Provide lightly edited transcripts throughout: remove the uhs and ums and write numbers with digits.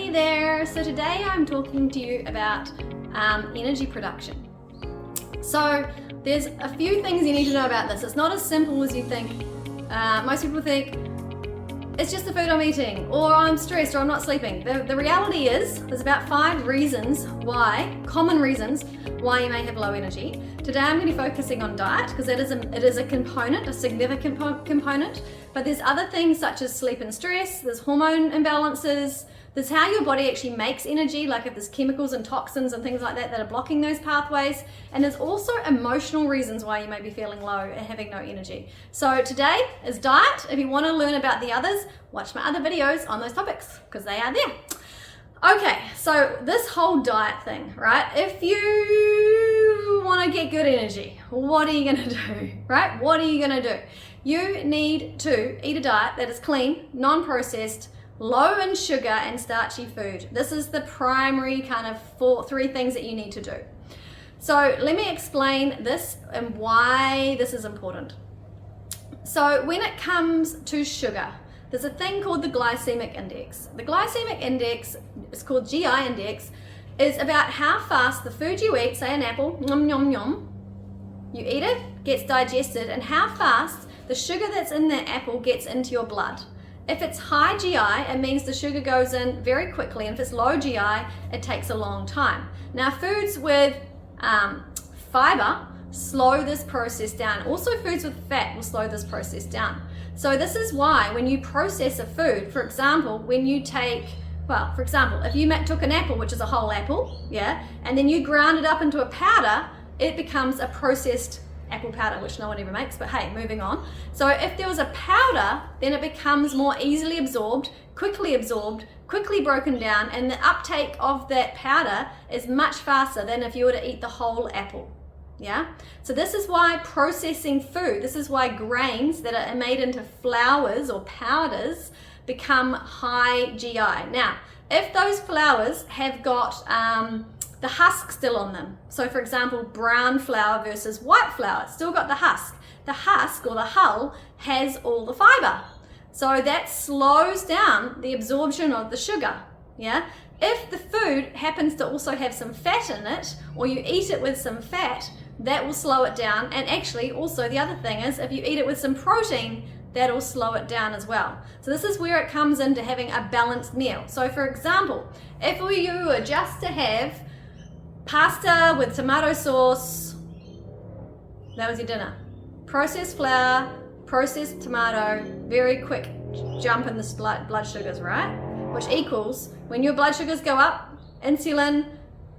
Hey there! So today I'm talking to you about energy production. So there's a few things you need to know about this. It's not as simple as you think. Most people think it's just the food I'm eating, or I'm stressed, or I'm not sleeping. The reality is there's about 5 reasons why, common reasons why you may have low energy. Today I'm going to be focusing on diet because it is a component, a significant component. But there's other things such as sleep and stress, there's hormone imbalances, there's how your body actually makes energy, like if there's chemicals and toxins and things like that that are blocking those pathways. And there's also emotional reasons why you may be feeling low and having no energy. So today is diet. If you want to learn about the others, watch my other videos on those topics because they are there. Okay, so this whole diet thing, right? If you want to get good energy, what are you going to do, right? What are you going to do? You need to eat a diet that is clean, non-processed, low in sugar and starchy food. This is the primary kind of 3 things that you need to do. So let me explain this and why this is important. So when it comes to sugar, there's a thing called the glycemic index. The glycemic index, it's called GI index, is about how fast the food you eat, say an apple, yum yum yum, you eat it, gets digested, and how fast the sugar that's in that apple gets into your blood. If it's high GI, it means the sugar goes in very quickly, and if it's low GI, it takes a long time. Now, foods with fiber slow this process down. Also, foods with fat will slow this process down. So this is why when you process a food, for example, when you take, well, for example, if you took an apple, which is a whole apple, yeah, and then you ground it up into a powder, it becomes a processed apple powder, which no one ever makes, but hey, moving on. So if there was a powder, then it becomes more easily absorbed, quickly broken down, and the uptake of that powder is much faster than if you were to eat the whole apple. Yeah? So this is why processing food, this is why grains that are made into flours or powders become high GI. Now, if those flours have got the husk still on them. So for example, brown flour versus white flour, it's still got the husk. The husk or the hull has all the fiber. So that slows down the absorption of the sugar, yeah? If the food happens to also have some fat in it, or you eat it with some fat, that will slow it down. And actually also the other thing is if you eat it with some protein, that'll slow it down as well. So this is where it comes into having a balanced meal. So for example, if you were just to have pasta with tomato sauce, that was your dinner. Processed flour, processed tomato, very quick jump in the blood sugars, right? Which equals, when your blood sugars go up, insulin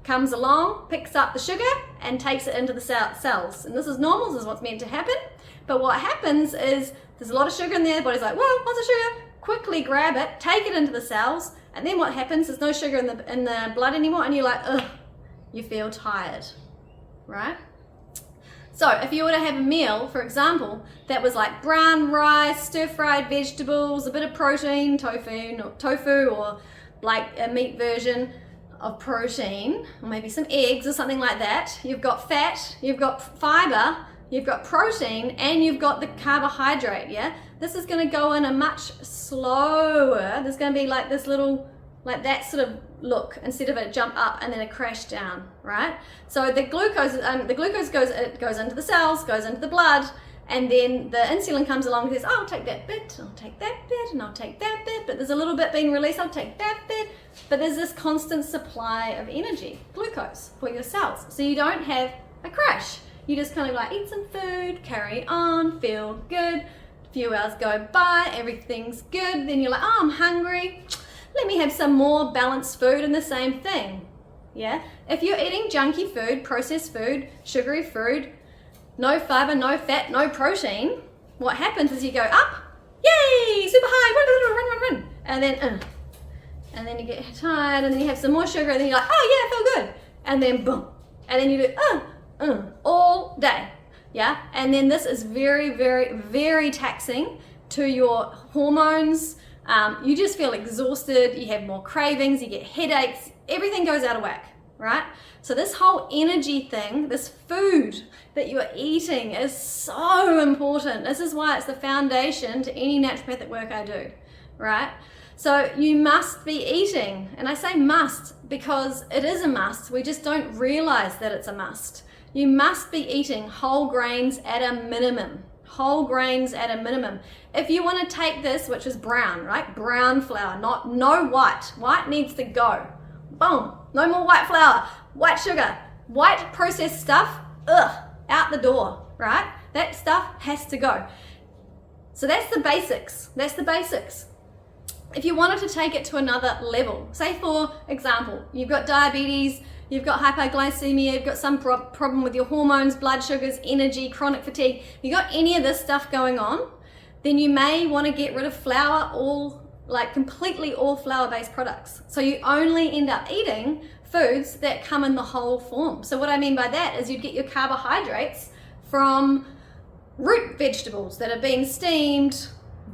comes along, picks up the sugar and takes it into the cells. And this is normal, this is what's meant to happen. But what happens is there's a lot of sugar in there, the body's like, well, what's the sugar? Quickly grab it, take it into the cells, and then what happens, there's no sugar in the blood anymore, and you're like, ugh. You feel tired, right? So if you were to have a meal, for example, that was like brown rice, stir-fried vegetables, a bit of protein, tofu, or like a meat version of protein, or maybe some eggs or something like that. You've got fat, you've got fiber, you've got protein, and you've got the carbohydrate, yeah? This is gonna go in a much slower, there's gonna be like this little, like that sort of look instead of a jump up and then a crash down, right? So the glucose goes into the cells, goes into the blood, and then the insulin comes along and says, oh, I'll take that bit, I'll take that bit, and I'll take that bit, but there's a little bit being released, I'll take that bit, but there's this constant supply of energy, glucose, for your cells. So you don't have a crash. You just kind of like eat some food, carry on, feel good, a few hours go by, everything's good, then you're like, oh, I'm hungry. Let me have some more balanced food and the same thing, yeah? If you're eating junky food, processed food, sugary food, no fiber, no fat, no protein, what happens is you go up, yay, super high, run, and then you get tired, and then you have some more sugar, and then you're like, oh yeah, I feel good, and then boom, and then you do, all day, yeah? And then this is very, very, very taxing to your hormones. You just feel exhausted, you have more cravings, you get headaches, everything goes out of whack, right? So this whole energy thing, this food that you're eating is so important. This is why it's the foundation to any naturopathic work I do, right? So you must be eating, and I say must because it is a must. We just don't realize that it's a must. You must be eating whole grains at a minimum. Whole grains at a minimum. If you want to take this, which is brown, right? Brown flour, no white. White needs to go. Boom. No more white flour, white sugar, white processed stuff, out the door, right? That stuff has to go. So that's the basics. That's the basics. If you wanted to take it to another level, say for example, you've got diabetes, you've got hypoglycemia, you've got some problem with your hormones, blood sugars, energy, chronic fatigue, you got any of this stuff going on, then you may want to get rid of flour, completely all flour-based products. So you only end up eating foods that come in the whole form. So what I mean by that is you'd get your carbohydrates from root vegetables that are being steamed,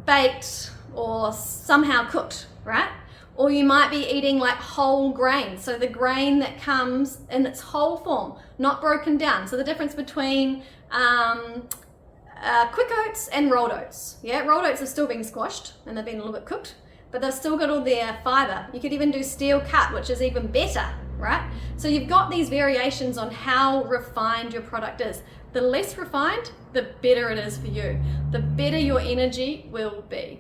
baked, or somehow cooked, right? Or you might be eating like whole grain, so the grain that comes in its whole form, not broken down. So the difference between quick oats and rolled oats. Yeah, rolled oats are still being squashed and they've been a little bit cooked, but they've still got all their fiber. You could even do steel cut, which is even better, right? So you've got these variations on how refined your product is. The less refined, the better it is for you. The better your energy will be.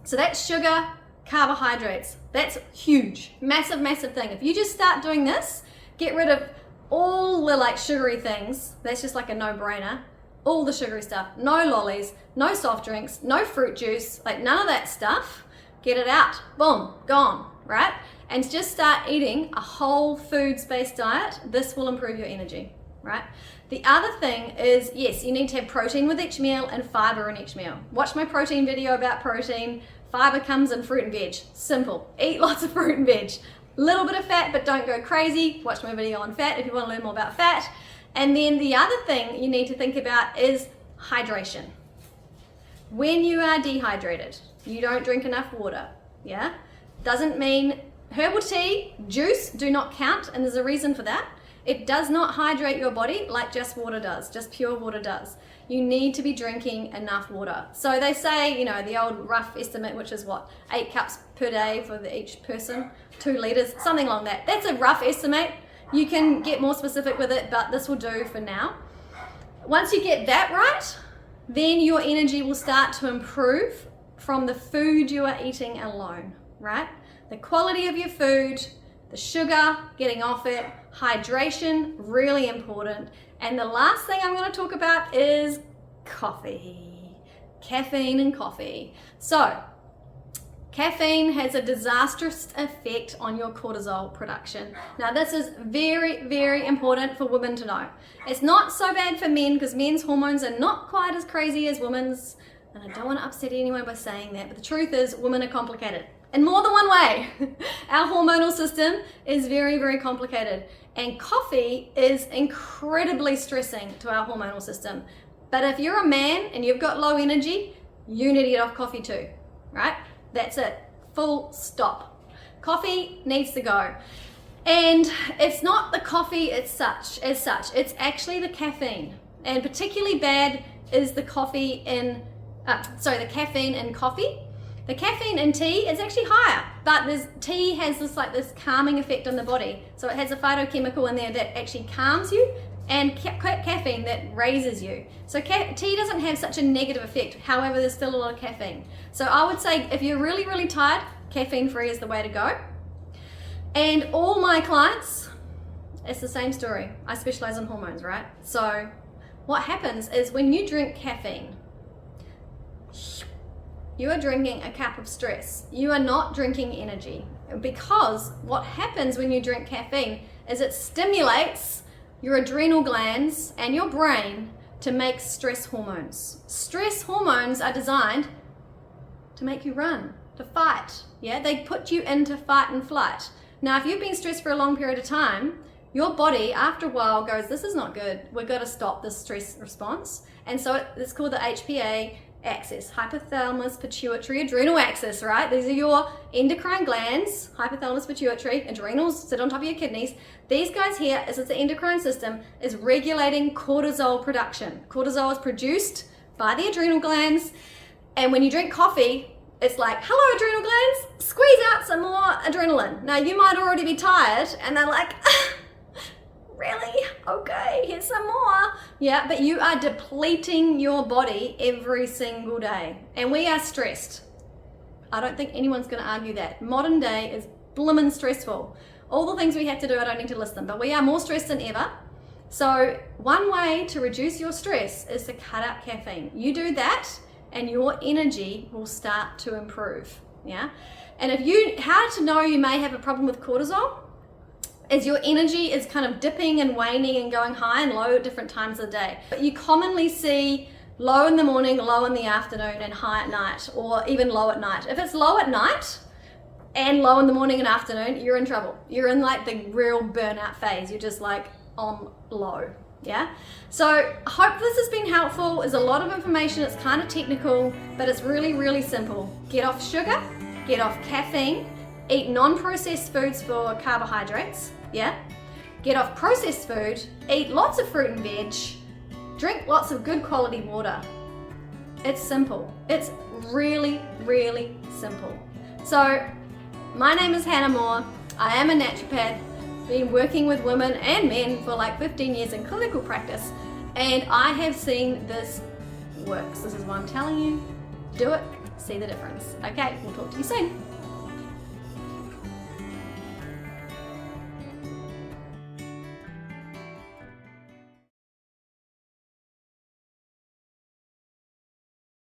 So that's sugar, carbohydrates. That's huge, massive, massive thing. If you just start doing this, get rid of all the sugary things. That's just like a no-brainer. All the sugary stuff, no lollies, no soft drinks, no fruit juice, none of that stuff. Get it out, boom, gone, right? And just start eating a whole foods-based diet. This will improve your energy, right? The other thing is, yes, you need to have protein with each meal and fiber in each meal. Watch my protein video about protein. Fiber comes in fruit and veg. Simple. Eat lots of fruit and veg. Little bit of fat, but don't go crazy. Watch my video on fat if you want to learn more about fat. And then the other thing you need to think about is hydration. When you are dehydrated, you don't drink enough water, yeah? Doesn't mean herbal tea, juice do not count, and there's a reason for that. It does not hydrate your body like just water does, just pure water does. You need to be drinking enough water. So they say, the old rough estimate, which is 8 cups per day for each person, 2 liters, something along that. That's a rough estimate. You can get more specific with it, but this will do for now. Once you get that right, then your energy will start to improve from the food you are eating alone, right? The quality of your food, the sugar, getting off it, hydration, really important. And the last thing I'm going to talk about is coffee. Caffeine and coffee. So, caffeine has a disastrous effect on your cortisol production. Now, this is very, very important for women to know. It's not so bad for men because men's hormones are not quite as crazy as women's. And I don't want to upset anyone by saying that, but the truth is women are complicated in more than one way. Our hormonal system is very, very complicated. And coffee is incredibly stressing to our hormonal system. But if you're a man and you've got low energy, you need to get off coffee too, right? That's it, full stop. Coffee needs to go. And it's not the coffee as such, it's actually the caffeine. And particularly bad is the caffeine in coffee. The caffeine in tea is actually higher, but tea has this calming effect on the body. So it has a phytochemical in there that actually calms you, and caffeine that raises you. So tea doesn't have such a negative effect. However, there's still a lot of caffeine. So I would say if you're really, really tired, caffeine free is the way to go. And all my clients, it's the same story. I specialize in hormones, right? So what happens is when you drink caffeine, you are drinking a cup of stress. You are not drinking energy, because what happens when you drink caffeine is it stimulates your adrenal glands and your brain to make stress hormones. Stress hormones are designed to make you run, to fight. Yeah, they put you into fight and flight. Now, if you've been stressed for a long period of time, your body after a while goes, this is not good. We've got to stop this stress response. And so it's called the HPA axis, hypothalamus, pituitary, adrenal axis, right? These are your endocrine glands, hypothalamus, pituitary, adrenals sit on top of your kidneys. These guys here, as it's the endocrine system, is regulating cortisol production. Cortisol is produced by the adrenal glands, and when you drink coffee, it's like, hello adrenal glands, squeeze out some more adrenaline. Now you might already be tired and they're like, really? Okay, here's some more. Yeah, but you are depleting your body every single day. And we are stressed. I don't think anyone's gonna argue that. Modern day is blimmin' stressful. All the things we have to do, I don't need to list them, but we are more stressed than ever. So one way to reduce your stress is to cut out caffeine. You do that and your energy will start to improve, yeah? And how to know you may have a problem with cortisol is your energy is kind of dipping and waning and going high and low at different times of the day. But you commonly see low in the morning, low in the afternoon, and high at night, or even low at night. If it's low at night and low in the morning and afternoon, you're in trouble. You're in like the real burnout phase. You're just like on low. Yeah, so I hope this has been helpful. There's a lot of information, it's kind of technical, but it's really, really simple. Get off sugar, get off caffeine, eat non-processed foods for carbohydrates, yeah? Get off processed food, eat lots of fruit and veg, drink lots of good quality water. It's simple. It's really, really simple. So, my name is Hannah Moore. I am a naturopath. Been working with women and men for like 15 years in clinical practice, and I have seen this works. This is why I'm telling you, do it, see the difference. Okay, we'll talk to you soon.